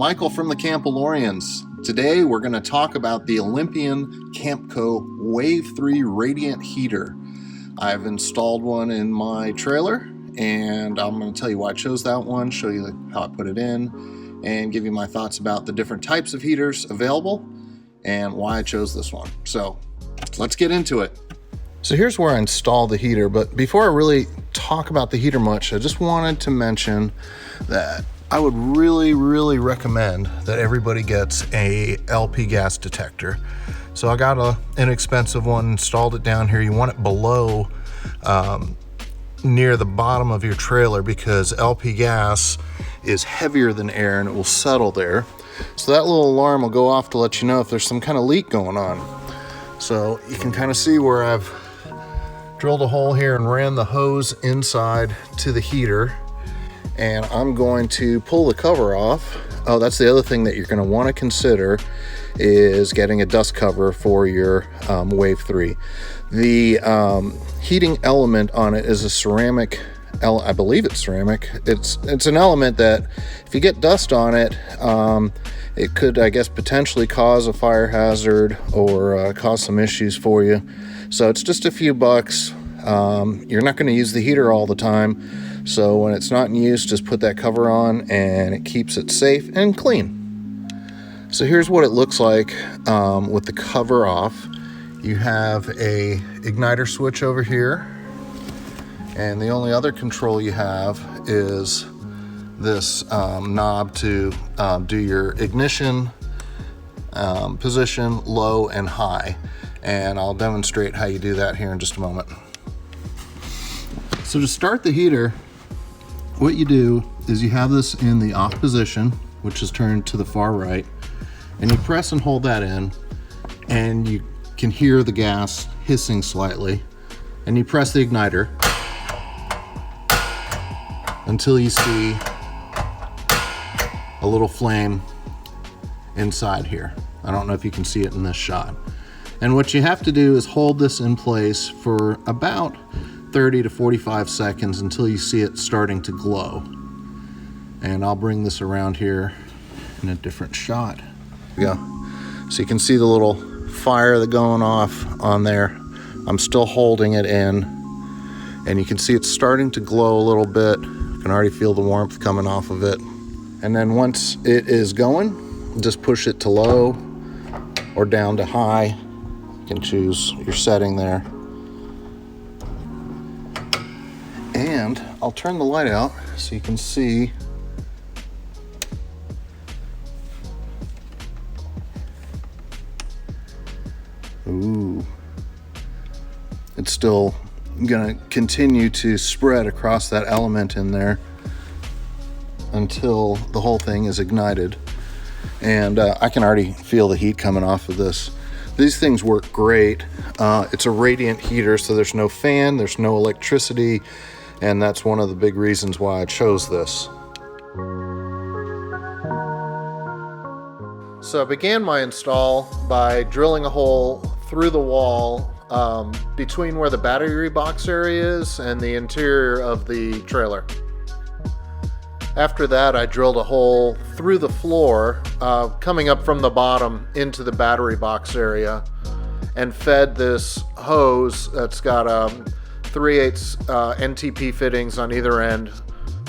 Michael from the Campalorians. Today we're going to talk about the Olympian Campco Wave 3 Radiant Heater. I've installed one in my trailer and I'm going to tell you why I chose that one, show you how I put it in, and give you my thoughts about the different types of heaters available and why I chose this one. So let's get into it. So here's where I installed the heater, but before I really talk about the heater much, I just wanted to mention that I would really recommend that everybody gets a LP gas detector. So I got an inexpensive one, installed it down here. You want it below near the bottom of your trailer because LP gas is heavier than air and it will settle there. So that little alarm will go off to let you know if there's some kind of leak going on. So you can kind of see where I've drilled a hole here and ran the hose inside to the heater, and I'm going to pull the cover off. Oh, that's the other thing that you're going to want to consider is getting a dust cover for your Wave 3. The heating element on it is a ceramic, I believe it's ceramic. It's an element that if you get dust on it, it could, I guess, potentially cause a fire hazard or cause some issues for you. So it's just a few bucks. You're not going to use the heater all the time. So when it's not in use, just put that cover on and it keeps it safe and clean. So here's what it looks like with the cover off. You have a igniter switch over here. And the only other control you have is this knob to do your ignition position, low and high. And I'll demonstrate how you do that here in just a moment. So to start the heater, what you do is you have this in the off position, which is turned to the far right, and you press and hold that in, and you can hear the gas hissing slightly, and you press the igniter until you see a little flame inside here. I don't know if you can see it in this shot. And what you have to do is hold this in place for about 30 to 45 seconds until you see it starting to glow. And I'll bring this around here in a different shot. There we go. So you can see the little fire that's going off on there. I'm still holding it in, and you can see it's starting to glow a little bit. You can already feel the warmth coming off of it. And then once it is going, just push it to low or down to high. You can choose your setting there. And I'll turn the light out so you can see. Ooh. It's still gonna continue to spread across that element in there until the whole thing is ignited. And I can already feel the heat coming off of this. These things work great. It's a radiant heater, so there's no fan, there's no electricity, and that's one of the big reasons why I chose this. So I began my install by drilling a hole through the wall between where the battery box area is and the interior of the trailer. After that, I drilled a hole through the floor, coming up from the bottom into the battery box area, and fed this hose that's got 3/8 NTP fittings on either end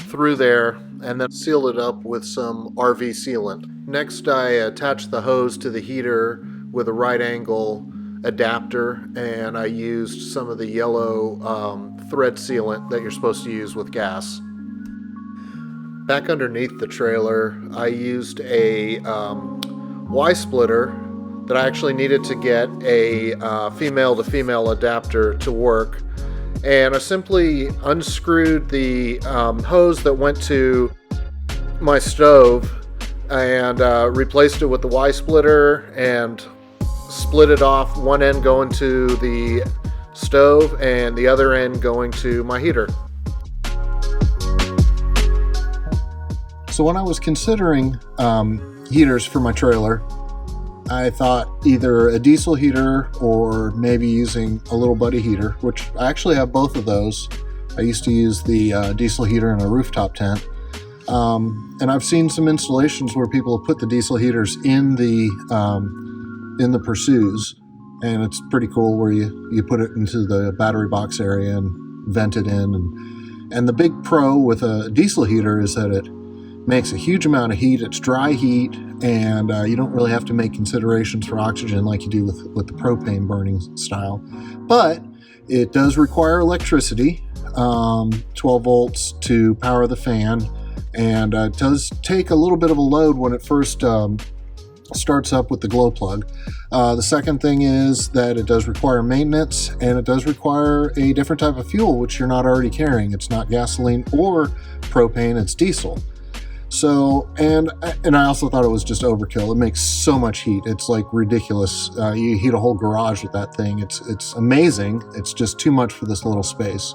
through there, and then sealed it up with some RV sealant. Next, I attached the hose to the heater with a right angle adapter, and I used some of the yellow thread sealant that you're supposed to use with gas. Back underneath the trailer, I used a Y-splitter that I actually needed to get a female-to-female adapter to work. And I simply unscrewed the hose that went to my stove and replaced it with the Y-splitter and split it off, one end going to the stove and the other end going to my heater. So when I was considering heaters for my trailer, I thought either a diesel heater or maybe using a little buddy heater, which I actually have both of those. I used to use the diesel heater in a rooftop tent. And I've seen some installations where people have put the diesel heaters in the Pursues, and it's pretty cool where you put it into the battery box area and vent it in. And the big pro with a diesel heater is that it makes a huge amount of heat. It's dry heat, and you don't really have to make considerations for oxygen like you do with the propane burning style. But it does require electricity, 12 volts to power the fan, and it does take a little bit of a load when it first starts up with the glow plug. The second thing is that it does require maintenance, and it does require a different type of fuel, which you're not already carrying. It's not gasoline or propane, it's diesel. So, and I also thought it was just overkill. It makes so much heat. It's like ridiculous. You heat a whole garage with that thing. It's amazing. It's just too much for this little space.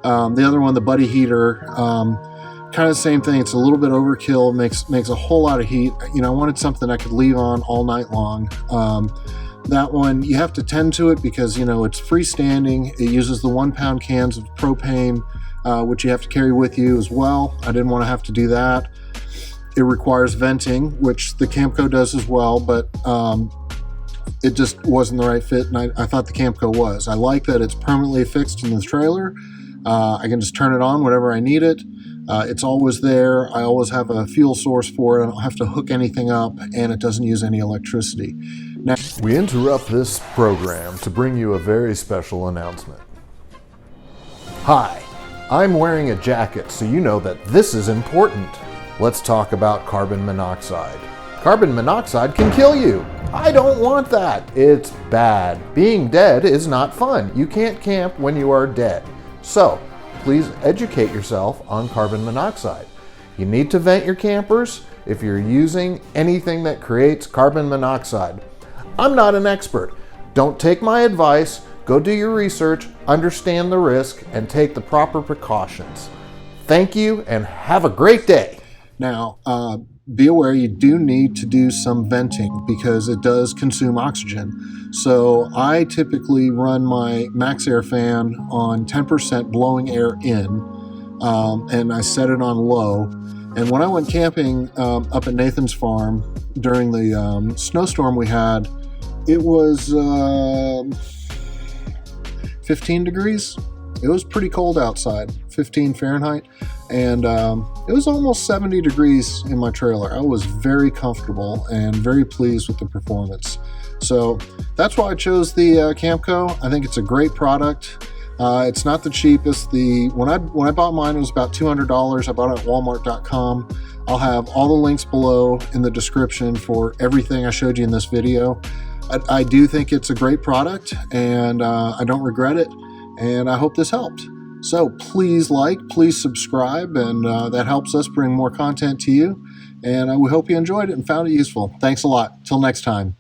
The other one, the buddy heater, kind of the same thing. It's a little bit overkill. Makes a whole lot of heat. You know, I wanted something I could leave on all night long. That one, you have to tend to it because, you know, it's freestanding. It uses the 1 pound cans of propane, which you have to carry with you as well. I didn't want to have to do that. It requires venting, which the Camco does as well, but it just wasn't the right fit, and I thought the Camco was. I like that it's permanently fixed in the trailer. I can just turn it on whenever I need it. It's always there. I always have a fuel source for it. I don't have to hook anything up, and it doesn't use any electricity. Now, we interrupt this program to bring you a very special announcement. Hi, I'm wearing a jacket, so you know that this is important. Let's talk about carbon monoxide. Carbon monoxide can kill you. I don't want that. It's bad. Being dead is not fun. You can't camp when you are dead. So, please educate yourself on carbon monoxide. You need to vent your campers if you're using anything that creates carbon monoxide. I'm not an expert. Don't take my advice. Go do your research, understand the risk, and take the proper precautions. Thank you, and have a great day. Now, be aware you do need to do some venting because it does consume oxygen. So I typically run my max air fan on 10% blowing air in, and I set it on low. And when I went camping up at Nathan's farm during the snowstorm we had, it was 15 degrees. It was pretty cold outside, 15 Fahrenheit, and it was almost 70 degrees in my trailer. I was very comfortable and very pleased with the performance. So that's why I chose the Camco. I think it's a great product. It's not the cheapest. When I bought mine, it was about $200. I bought it at walmart.com. I'll have all the links below in the description for everything I showed you in this video. I do think it's a great product, and I don't regret it. And I hope this helped. So please please subscribe, and that helps us bring more content to you. And we hope you enjoyed it and found it useful. Thanks a lot. Till next time.